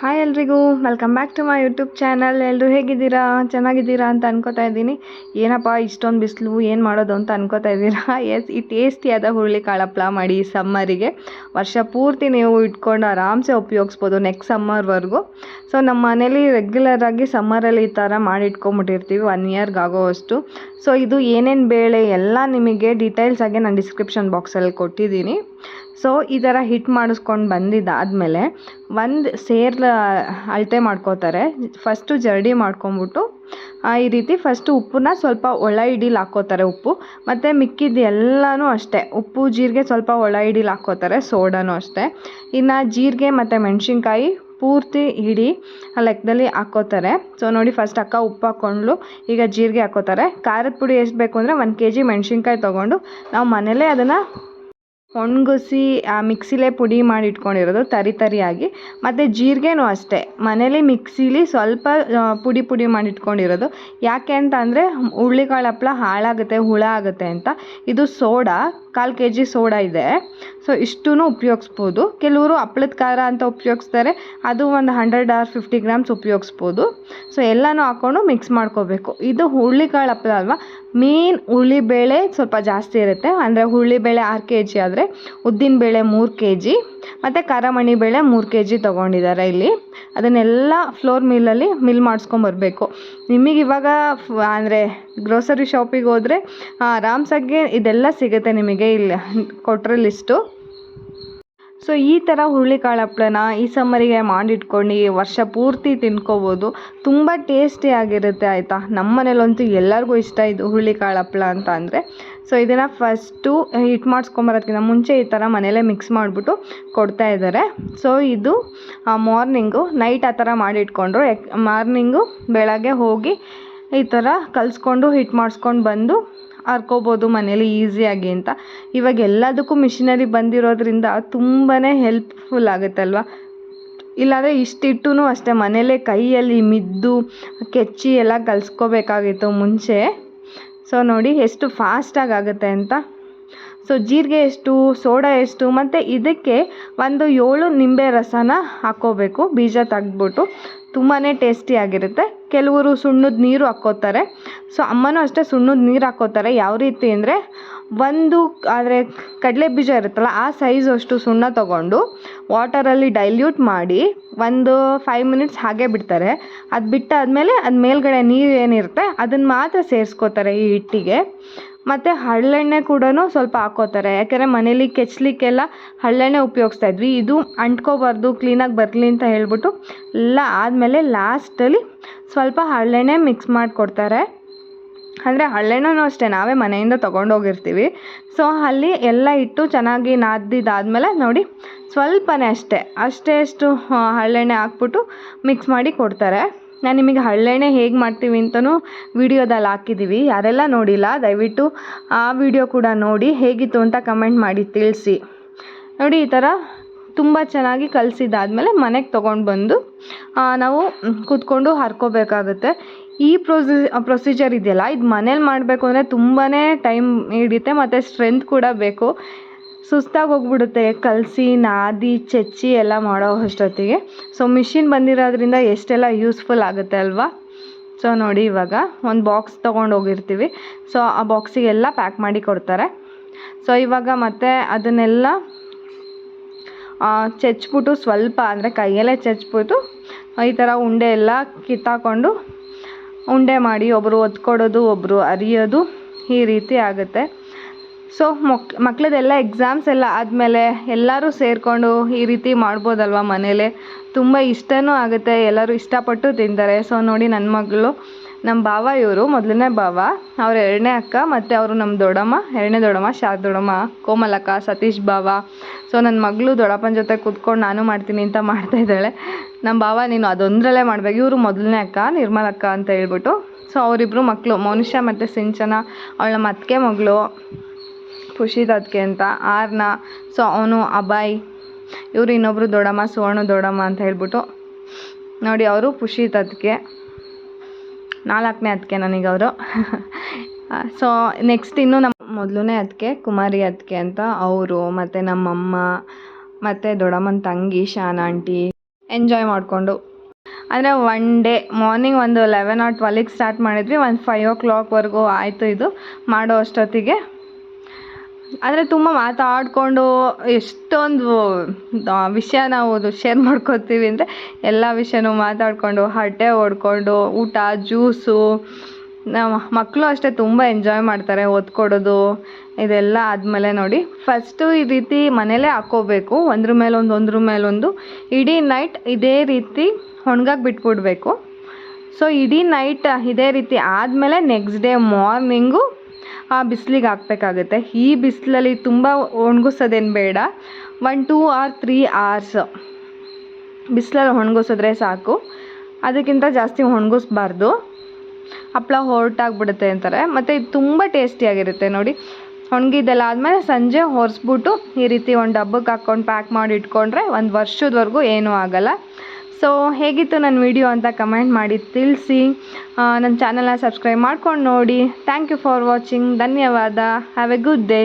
Hi ಎಲ್ರಿಗೂ welcome back to my YouTube channel. ಎಲ್ಲರೂ ಹೇಗಿದ್ದೀರಾ? ಚೆನ್ನಾಗಿದ್ದೀರಾ ಅಂತ ಅನ್ಕೋತಾ ಇದ್ದೀನಿ. ಏನಪ್ಪ ಇಷ್ಟೊಂದು ಬಿಸಿಲು ಏನು ಮಾಡೋದು ಅಂತ ಅನ್ಕೋತಾ ಇದ್ದೀರಾ? ಎಸ್, ಈ ಟೇಸ್ಟಿಯಾದ ಹುರುಳಿಕಾಳು ಹಪ್ಪಳ ಮಾಡಿ ಸಮ್ಮರಿಗೆ ವರ್ಷ ಪೂರ್ತಿ ನೀವು ಇಟ್ಕೊಂಡು ಆರಾಮ್ಸೆ ಉಪಯೋಗಿಸ್ಬೋದು ನೆಕ್ಸ್ಟ್ ಸಮ್ಮರ್ವರೆಗೂ. ಸೊ ನಮ್ಮ ಮನೇಲಿ ರೆಗ್ಯುಲರಾಗಿ ಸಮ್ಮರಲ್ಲಿ ಈ ಥರ ಮಾಡಿ ಇಟ್ಕೊಂಬಿಟ್ಟಿರ್ತೀವಿ 1 ಇಯರ್ಗೆ ಆಗೋವಷ್ಟು. ಸೊ ಇದು ಏನೇನು ಬೇಳೆ ಎಲ್ಲ ನಿಮಗೆ ಡೀಟೇಲ್ಸ್ ಆಗಿ ನಾನು ಡಿಸ್ಕ್ರಿಪ್ಷನ್ ಬಾಕ್ಸಲ್ಲಿ ಕೊಟ್ಟಿದ್ದೀನಿ. ಸೊ ಈ ಥರ ಹಿಟ್ ಮಾಡಿಸ್ಕೊಂಡು ಬಂದಿದ್ದಾದಮೇಲೆ ಒಂದು ಅಳತೆ ಮಾಡ್ಕೋತಾರೆ. ಫಸ್ಟು ಜರಡಿ ಮಾಡ್ಕೊಂಬಿಟ್ಟು ಈ ರೀತಿ ಫಸ್ಟು ಉಪ್ಪನ್ನ ಸ್ವಲ್ಪ ಒಳ ಹಿಡೀಲಿ ಹಾಕ್ಕೋತಾರೆ, ಉಪ್ಪು ಮತ್ತು ಮಿಕ್ಕಿದ್ದು ಎಲ್ಲನೂ ಅಷ್ಟೇ, ಉಪ್ಪು ಜೀರಿಗೆ ಸ್ವಲ್ಪ ಒಳ ಹಿಡೀಲಿ ಹಾಕ್ಕೋತಾರೆ, ಸೋಡಾನು ಅಷ್ಟೇ. ಇನ್ನು ಜೀರಿಗೆ ಮತ್ತು ಮೆಣಸಿನ್ಕಾಯಿ ಪೂರ್ತಿ ಹಿಡಿ ಲೆಕ್ಕದಲ್ಲಿ ಹಾಕ್ಕೋತಾರೆ. ಸೊ ನೋಡಿ, ಫಸ್ಟ್ ಅಕ್ಕ ಉಪ್ಪು ಹಾಕ್ಕೊಂಡು ಈಗ ಜೀರಿಗೆ ಹಾಕ್ಕೋತಾರೆ. ಖಾರದ ಪುಡಿ ಎಷ್ಟು ಬೇಕು ಅಂದರೆ 1 kg ಮೆಣಸಿನ್ಕಾಯಿ ತೊಗೊಂಡು ನಾವು ಮನೇಲೇ ಅದನ್ನು ಒಣಗಿಸಿ ಮಿಕ್ಸಿಲೇ ಪುಡಿ ಮಾಡಿ ಇಟ್ಕೊಂಡಿರೋದು ತರಿಯಾಗಿ. ಮತ್ತು ಜೀರಿಗೆನೂ ಅಷ್ಟೇ ಮನೇಲಿ ಮಿಕ್ಸಿಲಿ ಸ್ವಲ್ಪ ಪುಡಿ ಮಾಡಿ ಇಟ್ಕೊಂಡಿರೋದು. ಯಾಕೆ ಅಂತ ಅಂದರೆ ಹುರುಳಿಕಾಳು ಹಪ್ಪಳ ಹಾಳಾಗುತ್ತೆ, ಹುಳ ಆಗುತ್ತೆ ಅಂತ. ಇದು ಸೋಡಾ 1/4 kg ಸೋಡಾ ಇದೆ. ಸೊ ಇಷ್ಟೂ ಉಪಯೋಗಿಸ್ಬೋದು. ಕೆಲವರು ಹಪ್ಳದ ಖಾರ ಅಂತ ಉಪಯೋಗಿಸ್ತಾರೆ, ಅದು ಒಂದು 100 or 50 grams ಉಪಯೋಗಿಸ್ಬೋದು. ಸೊ ಎಲ್ಲನೂ ಹಾಕ್ಕೊಂಡು ಮಿಕ್ಸ್ ಮಾಡ್ಕೋಬೇಕು. ಇದು ಹುರುಳಿಕಾಳು ಹಪ್ಪಳ ಅಲ್ವಾ, ಮೇನ್ ಹುರುಳಿಬೇಳೆ ಸ್ವಲ್ಪ ಜಾಸ್ತಿ ಇರುತ್ತೆ. ಅಂದರೆ ಹುರುಳಿಬೇಳೆ 6 kg ಆದರೆ ಉದ್ದಿನಬೇಳೆ 3 kg ಮತ್ತು ಖಾರಮಣಿ ಬೇಳೆ 3 kg ತೊಗೊಂಡಿದ್ದಾರೆ ಇಲ್ಲಿ. ಅದನ್ನೆಲ್ಲ ಫ್ಲೋರ್ ಮಿಲ್ ಮಾಡಿಸ್ಕೊಂಬರ್ಬೇಕು. ನಿಮಗೆ ಇವಾಗ ಅಂದರೆ ಗ್ರೋಸರಿ ಶಾಪಿಗೆ ಹೋದರೆ ಆರಾಮ್ಸಾಗಿ ಇದೆಲ್ಲ ಸಿಗುತ್ತೆ ನಿಮಗೆ ಇಲ್ಲಿ ಕೊಟ್ಟರೆ ಲಿಸ್ಟು. ಸೊ ಈ ಥರ ಹುರುಳಿಕಾಳು ಹಪ್ಪಳನ ಈ ಸಮ್ಮರಿಗೆ ಮಾಡಿಟ್ಕೊಂಡು ವರ್ಷ ಪೂರ್ತಿ ತಿನ್ಕೋಬೋದು. ತುಂಬ ಟೇಸ್ಟಿಯಾಗಿರುತ್ತೆ ಆಯಿತಾ. ನಮ್ಮ ಮನೇಲಂತೂ ಎಲ್ಲರಿಗೂ ಇಷ್ಟ ಇದು ಹುರುಳಿಕಾಳು ಹಪ್ಪಳ ಅಂತ ಅಂದರೆ. ಸೊ ಇದನ್ನು ಫಸ್ಟು ಹಿಟ್ ಮಾಡಿಸ್ಕೊಂಬರೋದಕ್ಕಿಂತ ಮುಂಚೆ ಈ ಥರ ಮನೇಲೇ ಮಿಕ್ಸ್ ಮಾಡಿಬಿಟ್ಟು ಕೊಡ್ತಾ ಇದ್ದಾರೆ. ಸೊ ಇದು ಮಾರ್ನಿಂಗು ನೈಟ್ ಆ ಥರ ಮಾಡಿಟ್ಕೊಂಡ್ರು. ಮಾರ್ನಿಂಗು ಬೆಳಗ್ಗೆ ಹೋಗಿ ಈ ಥರ ಕಲಿಸ್ಕೊಂಡು ಹಿಟ್ ಮಾಡಿಸ್ಕೊಂಡು ಬಂದು ಹರ್ಕೋಬೋದು ಮನೇಲಿ ಈಸಿಯಾಗಿ ಅಂತ. ಇವಾಗ ಎಲ್ಲದಕ್ಕೂ ಮಿಷಿನರಿ ಬಂದಿರೋದ್ರಿಂದ ತುಂಬಾ ಹೆಲ್ಪ್ಫುಲ್ ಆಗುತ್ತಲ್ವ. ಇಲ್ಲಾಂದರೆ ಇಷ್ಟಿಟ್ಟೂ ಅಷ್ಟೇ ಮನೇಲೇ ಕೈಯಲ್ಲಿ ಮಿದ್ದು ಕೆಚ್ಚಿ ಎಲ್ಲ ಕಲಿಸ್ಕೋಬೇಕಾಗಿತ್ತು ಮುಂಚೆ. ಸೊ ನೋಡಿ ಎಷ್ಟು ಫಾಸ್ಟಾಗಿ ಆಗುತ್ತೆ ಅಂತ. ಸೊ ಜೀರಿಗೆ ಎಷ್ಟು, ಸೋಡಾ ಎಷ್ಟು, ಮತ್ತು ಇದಕ್ಕೆ 7 ನಿಂಬೆ ರಸನ ಹಾಕ್ಕೋಬೇಕು, ಬೀಜ ತೆಗೆದ್ಬಿಟ್ಟು. ತುಂಬಾ ಟೇಸ್ಟಿಯಾಗಿರುತ್ತೆ. ಕೆಲವರು ಸುಣ್ಣದ ನೀರು ಹಾಕ್ಕೋತಾರೆ. ಸೊ ಅಮ್ಮನೂ ಅಷ್ಟೇ ಸುಣ್ಣದ ನೀರು ಹಾಕ್ಕೋತಾರೆ. ಯಾವ ರೀತಿ ಅಂದರೆ ಆದರೆ ಕಡಲೆ ಬೀಜ ಇರುತ್ತಲ್ಲ ಆ ಸೈಜ್ ಅಷ್ಟು ಸುಣ್ಣ ತೊಗೊಂಡು ವಾಟರಲ್ಲಿ ಡೈಲ್ಯೂಟ್ ಮಾಡಿ 5 minutes ಹಾಗೆ ಬಿಡ್ತಾರೆ. ಅದು ಬಿಟ್ಟಾದಮೇಲೆ ಅದು ಮೇಲ್ಗಡೆ ನೀರು ಏನಿರುತ್ತೆ ಅದನ್ನು ಮಾತ್ರ ಸೇರಿಸ್ಕೋತಾರೆ ಈ ಹಿಟ್ಟಿಗೆ. ಮತ್ತು ಹರಳೆಣ್ಣೆ ಕೂಡ ಸ್ವಲ್ಪ ಹಾಕ್ಕೋತಾರೆ. ಯಾಕೆಂದರೆ ಮನೇಲಿ ಕೆಚ್ಚಲಿಕ್ಕೆಲ್ಲ ಹರಳೆಣ್ಣೆ ಉಪಯೋಗಿಸ್ತಾ ಇದ್ವಿ. ಇದು ಅಂಟ್ಕೋಬಾರ್ದು, ಕ್ಲೀನಾಗಿ ಬರಲಿ ಅಂತ ಹೇಳ್ಬಿಟ್ಟು ಎಲ್ಲ ಆದಮೇಲೆ ಲಾಸ್ಟಲ್ಲಿ ಸ್ವಲ್ಪ ಹರಳೆಣ್ಣೆ ಮಿಕ್ಸ್ ಮಾಡಿಕೊಡ್ತಾರೆ. ಅಂದರೆ ಹರಳೆಣ್ಣೆನೂ ಅಷ್ಟೇ ನಾವೇ ಮನೆಯಿಂದ ತೊಗೊಂಡೋಗಿರ್ತೀವಿ. ಸೊ ಅಲ್ಲಿ ಎಲ್ಲ ಇಟ್ಟು ಚೆನ್ನಾಗಿ ನಾದಿದ್ದಾದಮೇಲೆ ನೋಡಿ ಸ್ವಲ್ಪನೇ ಅಷ್ಟು ಹರಳೆಣ್ಣೆ ಹಾಕ್ಬಿಟ್ಟು ಮಿಕ್ಸ್ ಮಾಡಿ ಕೊಡ್ತಾರೆ. ನಾನು ನಿಮಗೆ ಹರಳೆಣ್ಣೆ ಹೇಗೆ ಮಾಡ್ತೀವಿ ಅಂತಲೂ ವಿಡಿಯೋದಲ್ಲಿ ಹಾಕಿದ್ದೀವಿ. ಯಾರೆಲ್ಲ ನೋಡಿಲ್ಲ ದಯವಿಟ್ಟು ಆ ವಿಡಿಯೋ ಕೂಡ ನೋಡಿ, ಹೇಗಿತ್ತು ಅಂತ ಕಮೆಂಟ್ ಮಾಡಿ ತಿಳಿಸಿ. ನೋಡಿ ಈ ಥರ ತುಂಬ ಚೆನ್ನಾಗಿ ಕಲಸಿದ್ದಾದಮೇಲೆ ಮನೆಗೆ ತೊಗೊಂಡು ಬಂದು ನಾವು ಕೂತ್ಕೊಂಡು ಹರ್ಕೋಬೇಕಾಗುತ್ತೆ. ಈ ಪ್ರೊಸೀಜರ್ ಇದೆಯಲ್ಲ, ಇದು ಮನೇಲಿ ಮಾಡಬೇಕು ಅಂದರೆ ತುಂಬಾ ಟೈಮ್ ಹಿಡಿಯುತ್ತೆ ಮತ್ತು ಸ್ಟ್ರೆಂತ್ ಕೂಡ ಬೇಕು. ಸುಸ್ತಾಗಿ ಹೋಗ್ಬಿಡುತ್ತೆ ಕಲಸಿ ನಾದಿ ಚೆಚ್ಚಿ ಎಲ್ಲ ಮಾಡೋ ಅಷ್ಟೊತ್ತಿಗೆ. ಸೊ ಮಿಷಿನ್ ಬಂದಿರೋದ್ರಿಂದ ಎಷ್ಟೆಲ್ಲ ಯೂಸ್ಫುಲ್ ಆಗುತ್ತೆ ಅಲ್ವಾ. ಸೊ ನೋಡಿ ಇವಾಗ ಒಂದು ಬಾಕ್ಸ್ ತೊಗೊಂಡು ಹೋಗಿರ್ತೀವಿ. ಸೊ ಆ ಬಾಕ್ಸಿಗೆಲ್ಲ ಪ್ಯಾಕ್ ಮಾಡಿ ಕೊಡ್ತಾರೆ. ಸೊ ಇವಾಗ ಮತ್ತೆ ಅದನ್ನೆಲ್ಲ ಚೆಚ್ಬಿಟ್ಟು ಸ್ವಲ್ಪ ಅಂದರೆ ಕೈಯಲ್ಲೇ ಚೆಚ್ಬಿಟ್ಟು ಈ ಥರ ಉಂಡೆ ಎಲ್ಲ ಕಿತ್ತಾಕೊಂಡು ಉಂಡೆ ಮಾಡಿ ಒಬ್ಬರು ಒತ್ಕೊಡೋದು, ಒಬ್ಬರು ಅರಿಯೋದು, ಈ ರೀತಿ ಆಗುತ್ತೆ. ಸೊ ಮಕ್ಕಳದೆಲ್ಲ ಎಕ್ಸಾಮ್ಸ್ ಎಲ್ಲ ಆದಮೇಲೆ ಎಲ್ಲರೂ ಸೇರಿಕೊಂಡು ಈ ರೀತಿ ಮಾಡ್ಬೋದಲ್ವ ಮನೇಲೆ. ತುಂಬ ಇಷ್ಟನೂ ಆಗುತ್ತೆ, ಎಲ್ಲರೂ ಇಷ್ಟಪಟ್ಟು ತಿಂತಾರೆ. ಸೊ ನೋಡಿ ನನ್ನ ಮಗಳು, ನಮ್ಮ ಭಾವ, ಇವರು ಮೊದಲನೇ ಭಾವ, ಅವ್ರ 2ನೇ ಅಕ್ಕ, ಮತ್ತು ಅವರು ನಮ್ಮ ದೊಡ್ಡಮ್ಮ, 2ನೇ ದೊಡ್ಡಮ್ಮ ಶಾರದೊಡಮ್ಮ, ಕೋಮಲಕ್ಕ, ಸತೀಶ್ ಭಾವ. ಸೊ ನನ್ನ ಮಗಳು ದೊಡ್ಡಪ್ಪನ ಜೊತೆ ಕೂತ್ಕೊಂಡು ನಾನು ಮಾಡ್ತೀನಿ ಅಂತ ಮಾಡ್ತಾಯಿದ್ದಾಳೆ. ನಮ್ಮ ಭಾವ ನೀನು ಅದೊಂದರಲ್ಲೇ ಮಾಡಬೇಕು. ಇವರು ಮೊದಲನೇ ಅಕ್ಕ ನಿರ್ಮಲಕ್ಕ ಅಂತ ಹೇಳ್ಬಿಟ್ಟು. ಸೊ ಅವರಿಬ್ಬರು ಮಕ್ಕಳು ಮೌನಿಷಾ ಮತ್ತು ಸಿಂಚನ. ಅವಳ ನಮ್ಮ ಅತ್ತಿಗೆ ಮಗಳು ಖುಷಿದ ಅದಕ್ಕೆ ಅಂತ ಆರ್ನ. ಸೊ ಅವನು ಅಭಯ್. ಇವರು ಇನ್ನೊಬ್ಬರು ದೊಡ್ಡಮ್ಮ ಸುವರ್ಣ ದೊಡ್ಡಮ್ಮ ಅಂತ ಹೇಳ್ಬಿಟ್ಟು. ನೋಡಿ ಅವರು ಖುಷಿದ ಅದಕ್ಕೆ 4ನೇ ಅದಕ್ಕೆ ನನಗವರು. ಸೊ ನೆಕ್ಸ್ಟ್ ಇನ್ನು ನಮ್ಮ ಮೊದಲನೇ ಅದಕ್ಕೆ ಕುಮಾರಿ ಅದಕ್ಕೆ ಅಂತ ಅವರು, ಮತ್ತು ನಮ್ಮಮ್ಮ, ಮತ್ತು ದೊಡ್ಡಮ್ಮನ ತಂಗಿ ಶಾನ ಆಂಟಿ, ಎಂಜಾಯ್ ಮಾಡಿಕೊಂಡು. ಅಂದರೆ ಒನ್ ಡೇ ಮಾರ್ನಿಂಗ್ ಒಂದು 11 or 12ಗೆ ಸ್ಟಾರ್ಟ್ ಮಾಡಿದ್ವಿ, ಒಂದು 5 o'clockವರೆಗೂ ಆಯಿತು ಇದು ಮಾಡೋ ಅಷ್ಟೊತ್ತಿಗೆ. ಅಂದರೆ ತುಂಬ ಮಾತಾಡಿಕೊಂಡು ಎಷ್ಟೊಂದು ವಿಷಯ ನಾವು ಶೇರ್ ಮಾಡ್ಕೊತೀವಿ ಅಂದರೆ ಎಲ್ಲ ವಿಷಯನೂ ಮಾತಾಡಿಕೊಂಡು ಹರಟೆ ಹೊಡ್ಕೊಂಡು ಊಟ ಜ್ಯೂಸು. ಮಕ್ಕಳು ಅಷ್ಟೇ ತುಂಬ ಎಂಜಾಯ್ ಮಾಡ್ತಾರೆ ಓದ್ಕೊಡೋದು ಇದೆಲ್ಲ. ಆದಮೇಲೆ ನೋಡಿ ಫಸ್ಟು ಈ ರೀತಿ ಮನೇಲೇ ಹಾಕ್ಕೋಬೇಕು, ಒಂದ್ರ ಮೇಲೊಂದು ಇಡೀ ನೈಟ್ ಇದೇ ರೀತಿ ಒಣಗಕ್ಕೆ ಬಿಟ್ಬಿಡ್ಬೇಕು. ಸೊ ಇಡೀ ನೈಟ್ ಇದೇ ರೀತಿ ಆದಮೇಲೆ ನೆಕ್ಸ್ಟ್ ಡೇ ಮಾರ್ನಿಂಗು ಆ ಬಿಸಿಲಿಗೆ ಹಾಕಬೇಕಾಗುತ್ತೆ. ಈ ಬಿಸಿಲಲ್ಲಿ ತುಂಬ ಒಣಗಿಸೋದೇನು ಬೇಡ, 1, 2 or 3 hours ಬಿಸಿಲಲ್ಲಿ ಒಣಗಿಸಿದ್ರೆ ಸಾಕು, ಅದಕ್ಕಿಂತ ಜಾಸ್ತಿ ಒಣಗಿಸ್ಬಾರ್ದು, ಹಪ್ಪಳ ಹೊರಟಾಗ್ಬಿಡುತ್ತೆ ಅಂತಾರೆ. ಮತ್ತು ಇದು ತುಂಬ ಟೇಸ್ಟಿಯಾಗಿರುತ್ತೆ ನೋಡಿ. ಒಣಗಿದ್ದೆಲ್ಲ ಆದಮೇಲೆ ಸಂಜೆ ಒರೆಸ್ಬಿಟ್ಟು ಈ ರೀತಿ ಒಂದು ಡಬ್ಬಕ್ಕೆ ಹಾಕ್ಕೊಂಡು ಪ್ಯಾಕ್ ಮಾಡಿ ಇಟ್ಕೊಂಡ್ರೆ 1 ವರ್ಷದವರೆಗೂ ಏನೂ ಆಗೋಲ್ಲ. ಸೊ ಹೇಗಿತ್ತು ನನ್ನ ವಿಡಿಯೋ ಅಂತ ಕಮೆಂಟ್ ಮಾಡಿ ತಿಳಿಸಿ. ನನ್ನ ಚಾನಲ್ನ ಸಬ್ಸ್ಕ್ರೈಬ್ ಮಾಡ್ಕೊಂಡು ನೋಡಿ. Thank you for watching. ಧನ್ಯವಾದ. Have a good day.